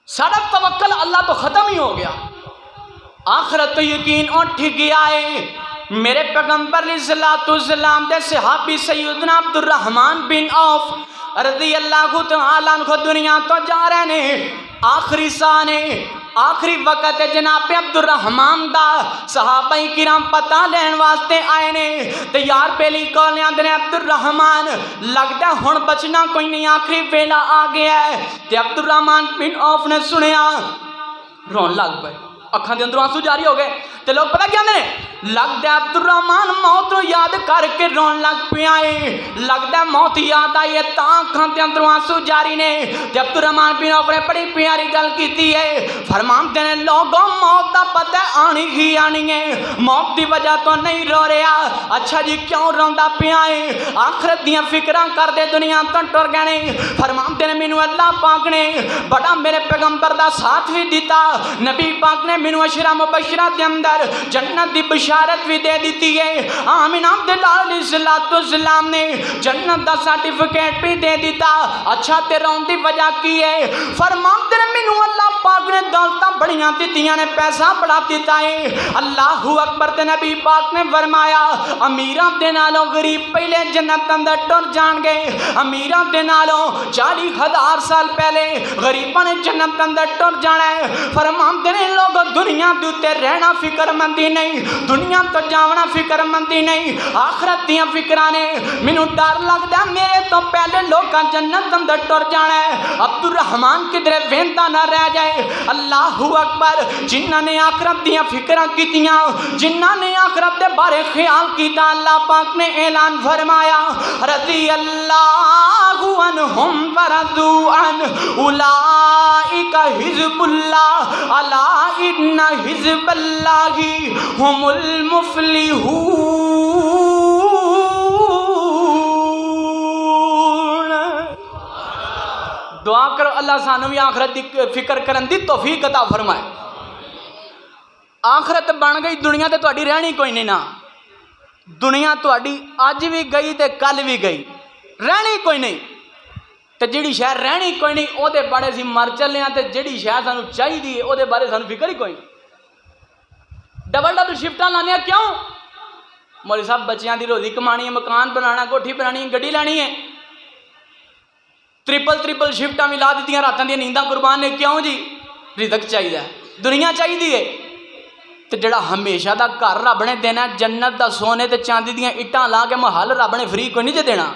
ساڑھا توکل اللہ تو ختم ہی ہو گیا، آخرت تو یقین اٹھ گیا ہے۔ میرے پیغمبر علیہ السلام دے صحابی سیدنا عبد الرحمن بن عوف رضی اللہ تعالیٰ عنہ دنیا تو جا رہے ہیں، آخری سانے آخری وقت جناب عبد الرحمن دا صحابہ کرام پتہ لین واسطے آئے نے، تیار پہلی کولیاں دنے عبد الرحمن لگتا ہن بچنا کوئی نہیں، آخری ویلا آ گیا ہے۔ تے عبد الرحمن بن عوف نے سنیا رون لگ پے، اکھاں دے اندروں آنسو جاری ہو گئے، تے لوگ پتہ کیا نے لگتا عبد الرحمن موت رو یاد کر کے رون لگ پیا ہے، لگتا موت یاد آئی ہے تاں اکھاں دے اندروں آنسو جاری نے۔ تے عبد الرحمن بن عوف نے بڑی پیاری گل کیتی ہے، فرماندے نے لوگوں موت دا پتہ آنی ہی آنی ہے، موت دی وجہ تو نہیں رو رہا، اچھا جی کیوں روندا پیا ہے؟ آخرت دیاں فکراں کر دے دنیا تو ٹر گئے نے۔ فرماندے نے مینوں اللہ پاک نے بڑا میرے پیغمبر دا ساتھ بھی دیتا، نبی پاک نے مینوں عشرہ مبشرہ دے اندر جنت دی بشارت بھی دے دیتی ہے، آمینہ عبداللہ علیہ السلام نے جنت دا سرٹیفکیٹ بھی دے دیتا۔ اچھا تے رون دی وجہ کی ہے؟ فرماندے نے مینوں اللہ پاک نے دولتاں بڑیاں دتیاں نے، پیسہ بڑا دیتا ہے۔ اللہ اکبر، تے نبی پاک نے فرمایا امیراں دے نالوں غریب پہلے جنت اندر ٹر جان گے، امیراں دے نالوں 40,000 سال پہلے غریباں نے جنت اندر ٹر جانا ہے۔ فرماندے نے لوگ دنیا دے تے رہنا فکر مندی نہیں، دنیا تو جاونا فکر مندی نہیں، آخرت دیاں فکراں نے۔ مینوں ڈر لگدا میرے تو پہلے لوکاں جنت اندر ٹر جانا ہے، عبد الرحمن کدھر ویندا نہ رہ جائے۔ اللہ اکبر، جنہاں نے آخرت دیاں فکراں کیتیاں، جنہاں نے آخرت دے بارے خیال کیتا، اللہ پاک نے اعلان فرمایا رضی اللہ عنہم ورضوا عنہ اولئک حزب اللہ الا ان حزب اللہ ہم المفلحون۔ دعا کرو اللہ سانو بھی آخرت دی فکر کرن دی توفیق عطا فرمائے۔ آخرت بن گئی دنیا تے تہاڈی رہنی کوئی نہیں نا، دنیا تہاڈی اج بھی گئی تے کل بھی گئی، رہنی کوئی نہیں، تے جڑی شے رہنی کوئی نہیں او دے بارے سی مر چلے ہاں، تے جڑی شے سانو چاہیے او دے بارے سانو فکر ہی کوئی نہیں۔ ڈبل شفٹاں لانے کیوں؟ مولوی صاحب بچیاں دی روزی کمانی ہے، مکان بنانا، کوٹھی بنانی ہے، گڈی لینی ہے، ٹرپل شفٹاں بھی لا دیتیاں، راتاں دی نینداں قربان نے، کیوں جی؟ رزق چاہیے، دنیا چاہیے، تے جڑا ہمیشہ دا گھر رب نے دینا، جنت دا سونے تے چاندی دیاں اٹاں لا کے محل رب نے فری کوئی نہیں جے دینا،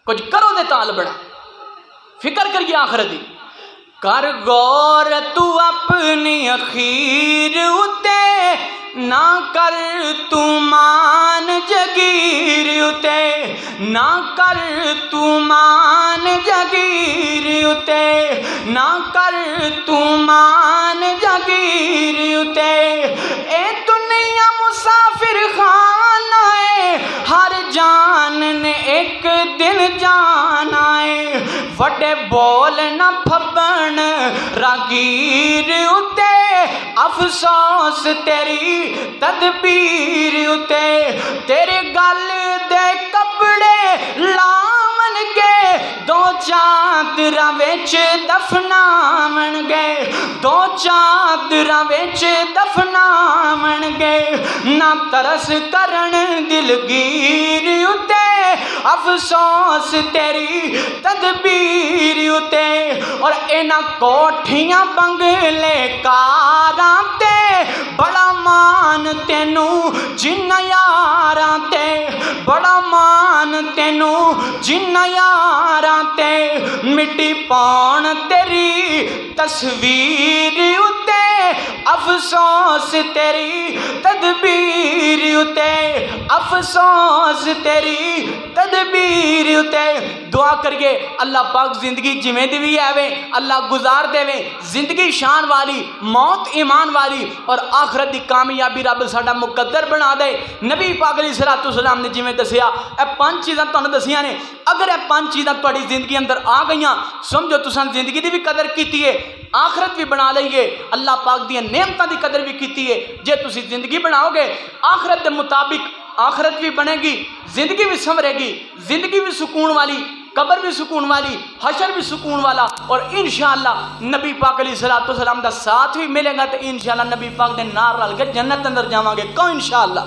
کچھ کرو دے تال بڑا، فکر کریے آخرت دی۔ کر غور تو اپنی اخیر اتے، نہ کر تو مان جگیر اتے، نہ کر تو مان جگیر اتے، نہ کر تو مان جگیر اتے، اے دنیا مسافر خانہ ہے، ہر جان نے ایک دن جانا ہے، وڈے بول نہ پھبن راگیر اتے، افسوس تیری تدبیر اتے تیرے گل دے کپڑے لاون گے دو چادراں وچ دفناون گے دو چادراں وچ دفناون گے نہ ترس کرن دلگیر اتے افسوس تیری تدبیر اتے اور اینا کوٹھیاں بنگلے کاراں تے بڑا مان تینوں جنہ یاراں تے بڑا مان تینوں جنہ یاراں تے مٹی پاؤن تیری تصویر اتے افسوس تیری تدبیر اتے افسوس تیری تدبیر اتے دعا کریے اللہ پاک زندگی جویں دی بھی ہے اللہ گزار دے زندگی شان والی موت ایمان والی اور آخرت دی کامیابی رب ساڈا مقدر بنا دے نبی پاک علیہ الصلوۃ والسلام نے جویں دسیا اے 5 چیزاں تانوں دسیاں نے اگر اے 5 چیزاں تہاڈی زندگی اندر آ گئیاں سمجھو تساں زندگی دی بھی قدر کیتی ہے آخرت بھی بنا لئیے اللہ پاک دی نعمتاں دی قدر بھی کیتی ہے جے تسی زندگی بناؤ گے آخرت دے مطابق آخرت بھی بنے گی زندگی بھی سنورے گی زندگی بھی سکون والی قبر بھی سکون والی حشر بھی سکون والا اور انشاءاللہ نبی پاک علیہ الصلوۃ والسلام دا ساتھ بھی ملے گا تو انشاءاللہ نبی پاک دے نال رل کے جنت اندر جاواں گے کیوں انشاءاللہ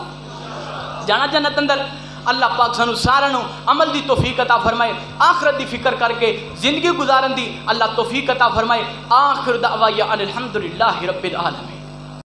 جانا جنت اندر اللہ پاک سانو سارا نو عمل دی توفیق عطا فرمائے آخرت دی فکر کر کے زندگی گزارن دی اللہ توفیق عطا فرمائے آخر دعوایا الحمدللہ رب العالمین